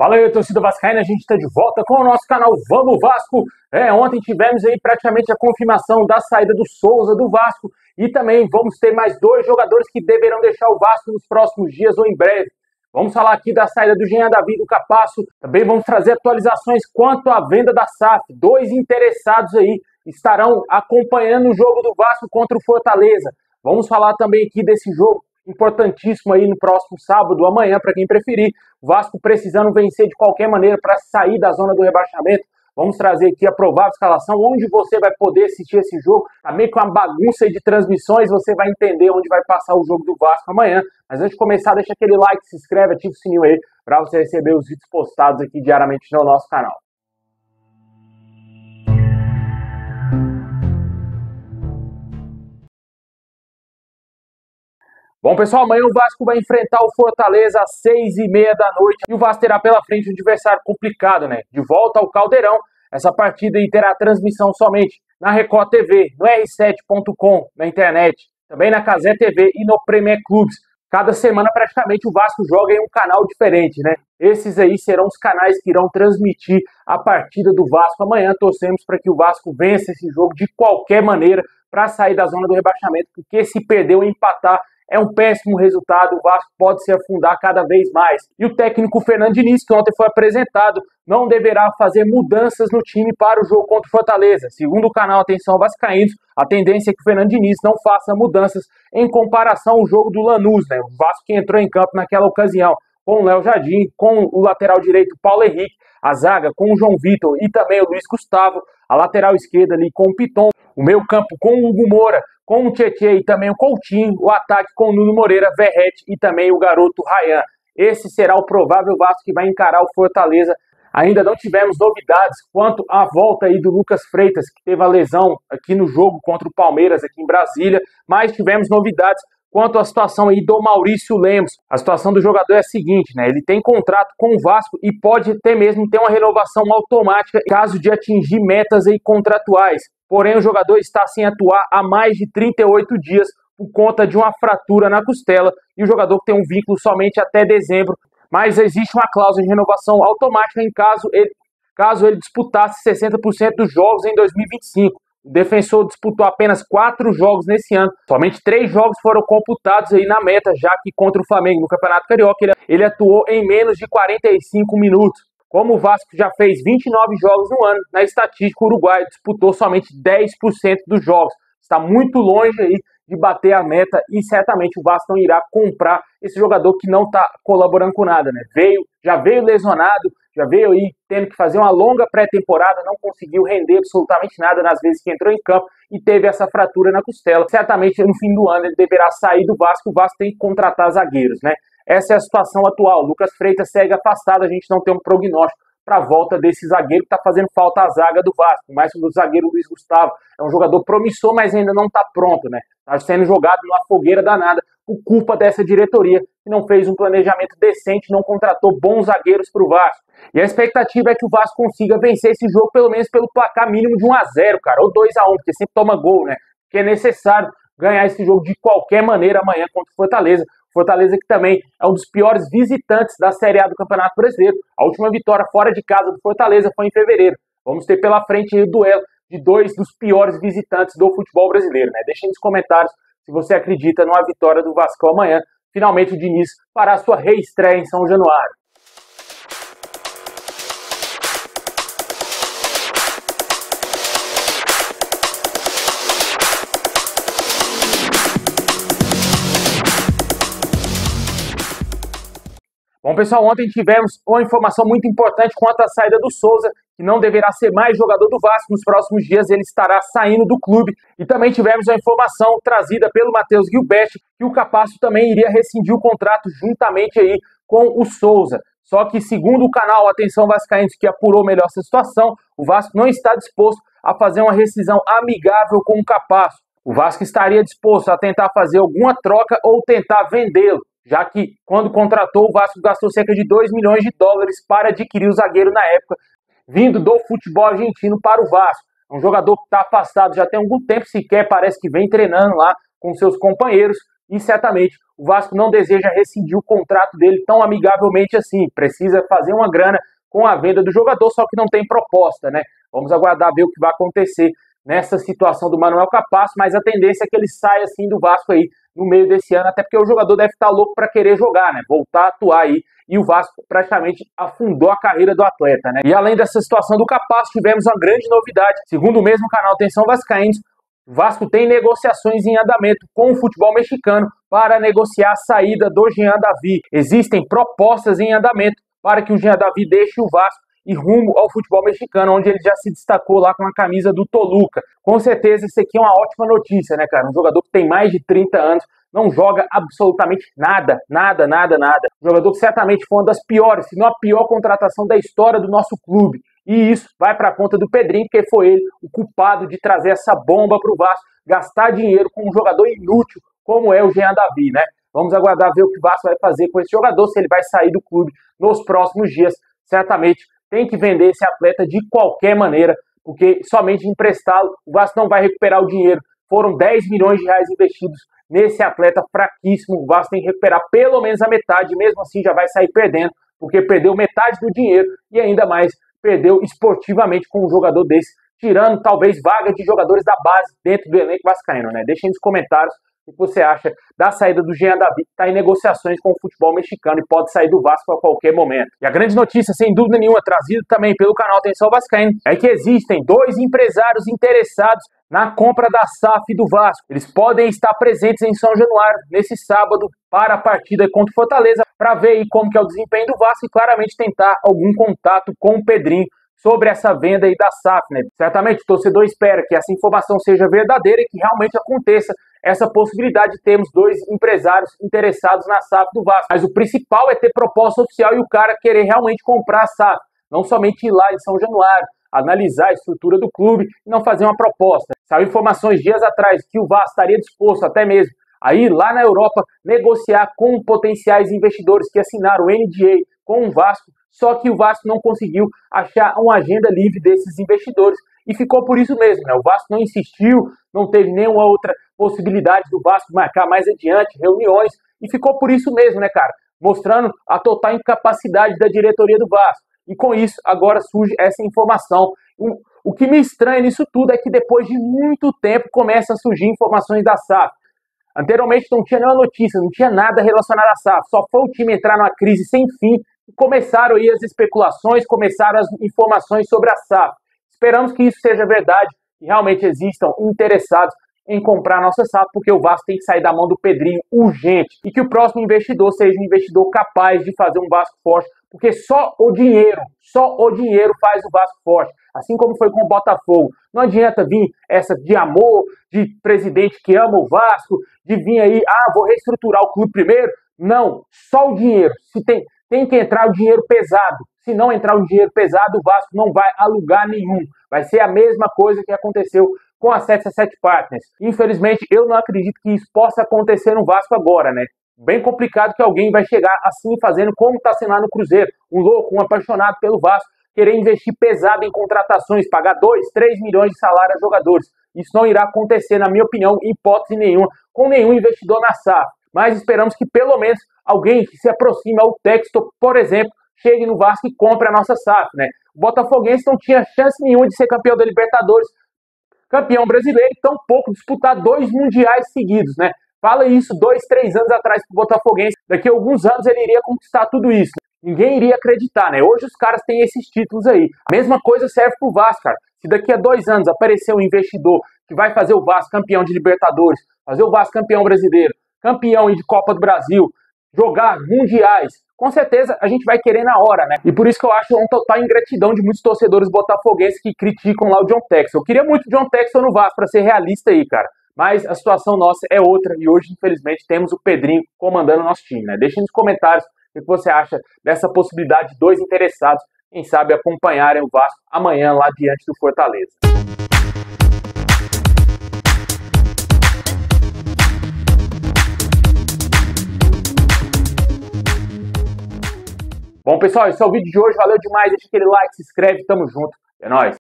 Fala aí, torcida vascaína, a gente está de volta com o nosso canal Vamos Vasco. Ontem tivemos aí praticamente a confirmação da saída do Souza do Vasco e também vamos ter mais dois jogadores que deverão deixar o Vasco nos próximos dias ou em breve. Vamos falar aqui da saída do Jean David do Capasso, também vamos trazer atualizações quanto à venda da SAF. Dois interessados aí estarão acompanhando o jogo do Vasco contra o Fortaleza. Vamos falar também aqui desse jogo importantíssimo aí no próximo sábado, amanhã, para quem preferir. O Vasco precisando vencer de qualquer maneira para sair da zona do rebaixamento. Vamos trazer aqui a provável escalação, onde você vai poder assistir esse jogo. Também com a bagunça de transmissões, você vai entender onde vai passar o jogo do Vasco amanhã. Mas antes de começar, deixa aquele like, se inscreve, ativa o sininho aí, para você receber os vídeos postados aqui diariamente no nosso canal. Bom, pessoal, amanhã o Vasco vai enfrentar o Fortaleza às 6h30 da noite. E o Vasco terá pela frente um adversário complicado, né? De volta ao Caldeirão. Essa partida aí terá transmissão somente na Record TV, no R7.com, na internet, também na Cazé TV e no Premier Clubes. Cada semana, praticamente, o Vasco joga em um canal diferente, né? Esses aí serão os canais que irão transmitir a partida do Vasco amanhã. Torcemos para que o Vasco vença esse jogo de qualquer maneira para sair da zona do rebaixamento, porque se perder ou empatar, é um péssimo resultado, o Vasco pode se afundar cada vez mais. E o técnico Fernando Diniz, que ontem foi apresentado, não deverá fazer mudanças no time para o jogo contra o Fortaleza. Segundo o canal Atenção Vascaínos, a tendência é que o Fernando Diniz não faça mudanças em comparação ao jogo do Lanús, né? O Vasco que entrou em campo naquela ocasião com o Léo Jardim, com o lateral direito Paulo Henrique, a zaga com o João Vitor e também o Luiz Gustavo, a lateral esquerda ali com o Piton, o meio campo com o Hugo Moura, com o Tietê e também o Coutinho, o ataque com o Nuno Moreira, Verrete e também o garoto Ryan. Esse será o provável Vasco que vai encarar o Fortaleza. Ainda não tivemos novidades quanto à volta aí do Lucas Freitas, que teve a lesão aqui no jogo contra o Palmeiras, aqui em Brasília, mas tivemos novidades quanto à situação aí do Maurício Lemos. A situação do jogador é a seguinte, né? Ele tem contrato com o Vasco e pode até mesmo ter uma renovação automática em caso de atingir metas aí contratuais. Porém, o jogador está sem atuar há mais de 38 dias por conta de uma fratura na costela e o jogador tem um vínculo somente até dezembro. Mas existe uma cláusula de renovação automática em caso ele disputasse 60% dos jogos em 2025. O defensor disputou apenas 4 jogos nesse ano. Somente 3 jogos foram computados aí na meta, já que contra o Flamengo no Campeonato Carioca ele atuou em menos de 45 minutos. Como o Vasco já fez 29 jogos no ano, na estatística uruguaia disputou somente 10% dos jogos. Está muito longe aí de bater a meta e certamente o Vasco não irá comprar esse jogador que não está colaborando com nada, né? Já veio lesionado, já veio aí tendo que fazer uma longa pré-temporada, não conseguiu render absolutamente nada nas vezes que entrou em campo e teve essa fratura na costela. Certamente no fim do ano ele deverá sair do Vasco, o Vasco tem que contratar zagueiros, né? Essa é a situação atual. Lucas Freitas segue afastado, a gente não tem um prognóstico para a volta desse zagueiro que está fazendo falta à zaga do Vasco. Mas o zagueiro Luiz Gustavo é um jogador promissor, mas ainda não está pronto, né? Está sendo jogado numa fogueira danada por culpa dessa diretoria que não fez um planejamento decente, não contratou bons zagueiros para o Vasco. E a expectativa é que o Vasco consiga vencer esse jogo pelo menos pelo placar mínimo de 1-0, cara, ou 2-1, porque sempre toma gol, né? Porque é necessário ganhar esse jogo de qualquer maneira amanhã contra o Fortaleza. Fortaleza que também é um dos piores visitantes da Série A do Campeonato Brasileiro. A última vitória fora de casa do Fortaleza foi em fevereiro. Vamos ter pela frente o duelo de dois dos piores visitantes do futebol brasileiro, né? Deixem nos comentários se você acredita numa vitória do Vasco amanhã. Finalmente o Diniz fará sua reestreia em São Januário. Bom, pessoal, ontem tivemos uma informação muito importante quanto à saída do Souza, que não deverá ser mais jogador do Vasco. Nos próximos dias ele estará saindo do clube. E também tivemos a informação trazida pelo Matheus Gilberto, que o Capasso também iria rescindir o contrato juntamente aí com o Souza. Só que, segundo o canal Atenção Vascaínos, que apurou melhor essa situação, o Vasco não está disposto a fazer uma rescisão amigável com o Capasso. O Vasco estaria disposto a tentar fazer alguma troca ou tentar vendê-lo, já que, quando contratou, o Vasco gastou cerca de 2 milhões de dólares para adquirir o zagueiro na época, vindo do futebol argentino para o Vasco. É um jogador que está afastado já tem algum tempo, sequer parece que vem treinando lá com seus companheiros, e certamente o Vasco não deseja rescindir o contrato dele tão amigavelmente assim. Precisa fazer uma grana com a venda do jogador, só que não tem proposta, né? Vamos aguardar ver o que vai acontecer nessa situação do Manuel Capasso, mas a tendência é que ele saia assim do Vasco aí no meio desse ano, até porque o jogador deve estar louco para querer jogar, né? Voltar a atuar aí, e o Vasco praticamente afundou a carreira do atleta, né? E além dessa situação do Capasso, tivemos uma grande novidade. Segundo o mesmo canal Atenção Vascaínos, o Vasco tem negociações em andamento com o futebol mexicano para negociar a saída do Jean David. Existem propostas em andamento para que o Jean David deixe o Vasco e rumo ao futebol mexicano, onde ele já se destacou lá com a camisa do Toluca. Com certeza isso aqui é uma ótima notícia, né, cara? Um jogador que tem mais de 30 anos, não joga absolutamente nada. Um jogador que certamente foi uma das piores, se não a pior contratação da história do nosso clube. E isso vai para a conta do Pedrinho, porque foi ele o culpado de trazer essa bomba para o Vasco, gastar dinheiro com um jogador inútil como é o Jean David, né? Vamos aguardar ver o que o Vasco vai fazer com esse jogador, se ele vai sair do clube nos próximos dias. Certamente tem que vender esse atleta de qualquer maneira, porque somente emprestá-lo, o Vasco não vai recuperar o dinheiro. Foram 10 milhões de reais investidos nesse atleta fraquíssimo. O Vasco tem que recuperar pelo menos a metade, mesmo assim já vai sair perdendo, porque perdeu metade do dinheiro e ainda mais perdeu esportivamente com um jogador desse, tirando talvez vaga de jogadores da base dentro do elenco vascaíno, né? Deixem nos comentários o que você acha da saída do Jean David, que está em negociações com o futebol mexicano e pode sair do Vasco a qualquer momento. E a grande notícia, sem dúvida nenhuma, trazida também pelo canal Atenção Vascaíno, é que existem 2 empresários interessados na compra da SAF do Vasco. Eles podem estar presentes em São Januário nesse sábado para a partida contra o Fortaleza, para ver aí como que é o desempenho do Vasco e claramente tentar algum contato com o Pedrinho sobre essa venda aí da SAF, né? Certamente o torcedor espera que essa informação seja verdadeira e que realmente aconteça essa possibilidade de termos 2 empresários interessados na SAF do Vasco. Mas o principal é ter proposta oficial e o cara querer realmente comprar a SAF, não somente ir lá em São Januário, analisar a estrutura do clube e não fazer uma proposta. Saiu informações dias atrás que o Vasco estaria disposto até mesmo a ir lá na Europa negociar com potenciais investidores que assinaram o NDA com o Vasco, só que o Vasco não conseguiu achar uma agenda livre desses investidores e ficou por isso mesmo, né? O Vasco não insistiu, não teve nenhuma outra possibilidade do Vasco marcar mais adiante reuniões e ficou por isso mesmo, né, cara? Mostrando a total incapacidade da diretoria do Vasco. E com isso, agora surge essa informação. O que me estranha nisso tudo é que depois de muito tempo começam a surgir informações da SAF. Anteriormente não tinha nenhuma notícia, não tinha nada relacionado à SAF. Só foi o time entrar numa crise sem fim e começaram aí as especulações, começaram as informações sobre a SAF. Esperamos que isso seja verdade e realmente existam interessados em comprar a nossa SAF, porque o Vasco tem que sair da mão do Pedrinho urgente e que o próximo investidor seja um investidor capaz de fazer um Vasco forte, porque só o dinheiro faz o Vasco forte, assim como foi com o Botafogo. Não adianta vir essa de amor, de presidente que ama o Vasco, de vir aí, vou reestruturar o clube primeiro. Não, só o dinheiro. Se tem que entrar o dinheiro pesado. Se não entrar o dinheiro pesado, o Vasco não vai a lugar nenhum. Vai ser a mesma coisa que aconteceu com a 777 Partners. Infelizmente, eu não acredito que isso possa acontecer no Vasco agora, né? Bem complicado que alguém vai chegar assim fazendo como está sendo lá no Cruzeiro. Um louco, um apaixonado pelo Vasco, querer investir pesado em contratações, pagar 2, 3 milhões de salário a jogadores. Isso não irá acontecer, na minha opinião, em hipótese nenhuma, com nenhum investidor na SAF. Mas esperamos que pelo menos alguém que se aproxime ao Textor, por exemplo, chegue no Vasco e compre a nossa SAF, né? O Botafoguense não tinha chance nenhuma de ser campeão da Libertadores, campeão brasileiro, e tão pouco disputar 2 mundiais seguidos, né? Fala isso 2, 3 anos atrás pro Botafoguense, daqui a alguns anos ele iria conquistar tudo isso. Ninguém iria acreditar, né? Hoje os caras têm esses títulos aí. A mesma coisa serve pro Vasco, cara. Se daqui a 2 anos aparecer um investidor que vai fazer o Vasco campeão de Libertadores, fazer o Vasco campeão brasileiro, campeão de Copa do Brasil, jogar mundiais, com certeza a gente vai querer na hora, né? E por isso que eu acho uma total ingratidão de muitos torcedores botafoguenses que criticam lá o John Textor. Eu queria muito o John Textor no Vasco, pra ser realista aí, cara. Mas a situação nossa é outra e hoje, infelizmente, temos o Pedrinho comandando o nosso time, né? Deixe nos comentários o que você acha dessa possibilidade de 2 interessados, quem sabe, acompanharem o Vasco amanhã lá diante do Fortaleza. Bom, pessoal, esse é o vídeo de hoje. Valeu demais. Deixa aquele like, se inscreve. Tamo junto. É nóis.